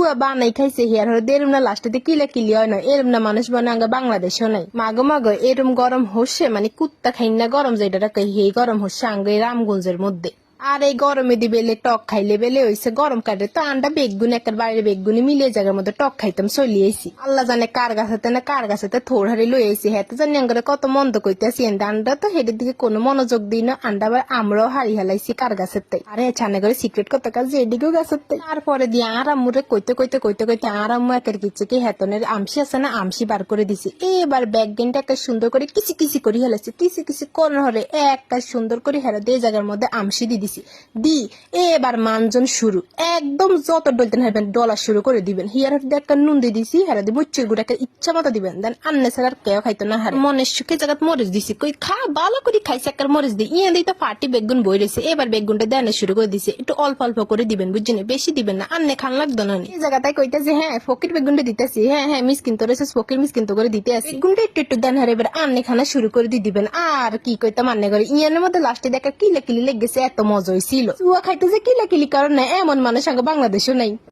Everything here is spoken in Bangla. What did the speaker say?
চুয়া বানাই খাইছে হিয়ার হরে এরম না লাস্টে কিলা কিলি হয় না এরম না মানুষ বানাঙ্গা বাংলাদেশও নাই মাগো মাগো এরম গরম হচ্ছে মানে কুত্তা খাইন না গরম যেটা হেই গরম হচ্ছে আঙ্গে রামগঞ্জের মধ্যে। আর এই গরমে দি বেলে টক খাইলে বেলে হইছে গরম কাটে তো আন্ডা বেগুন একের বাইরে বেগুনি মিলে জায়গার মধ্যে টক খাইতাম চলিয়েছি আল্লাহ জানে কার গাছাতে না কার গাছাতে থোড় হারি লই আইছি হ্যাঁ তো জানি আঙ্গরে কত মন্দ কইতেছি আন্ডা তো হেডের দিকে কোনো মনোযোগ দিই না আন্ডা আবার আমরাও হারি হালাইছি কার গাছের তাই আরে ছানে করে সিক্রেট কত কাজ এদিকেও গাছের তাই তারপরে দিয়ে আর আম্মুরে কইতে কইতে কইতে কইতে আর আম্মু একের কিছু কি হেতনের আমসি আছে না আমসি বার করে দিছি এবার ব্যাগ গেনটা একটা সুন্দর করে কিসি কিসি করে হেলাইছি কিসি কিসি কোন হরে একটা সুন্দর করে হেরা দিয়ে জায়গার মধ্যে আমসি দি দিছি দি এবার মানজন শুরু একদম যত ডলতেন হারবেন ডলা শুরু করে দিবেন হিয়ার একটা নুন দিয়ে দিছি হেরা দিয়ে মুচ্চির গুড়াকে ইচ্ছা মতো দিবেন দেন আন্নে ছাড়া কেউ খাইতো না হার মনের সুখে জায়গা মরিচ দিছি কই খা ভালো করে খাইছে একটা মরিচ দিই ইয়ে দিই তো ফাটি বেগুন বই রয়েছে এবার বেগুনটা দেনে শুরু করে দিছে একটু অল্প অল্প করে দিবেন বুঝছেন বেশি দিবেন না আন্নে খান লাগতো না এই জায়গাটাই কইতেছে হ্যাঁ ফকির বেগুনটা দিতেছি হ্যাঁ মিস কিন্তু রয়েছে ফকির মিস কিন্তু করে দিতে আসি বেগুনটা একটু একটু দেন হারে এবার আন্নে খানা শুরু করে দিয়ে দিবেন আর কি কইতাম আন্নে করে ইয়ানের মধ্যে লাস্টে দেখা কিলে কিলি লেগেছে এত মজা হয়েছিল চুয়া খাইতে যে কিলা কিলি কারণ না এমন মানুষ আগে বাংলাদেশও নাই।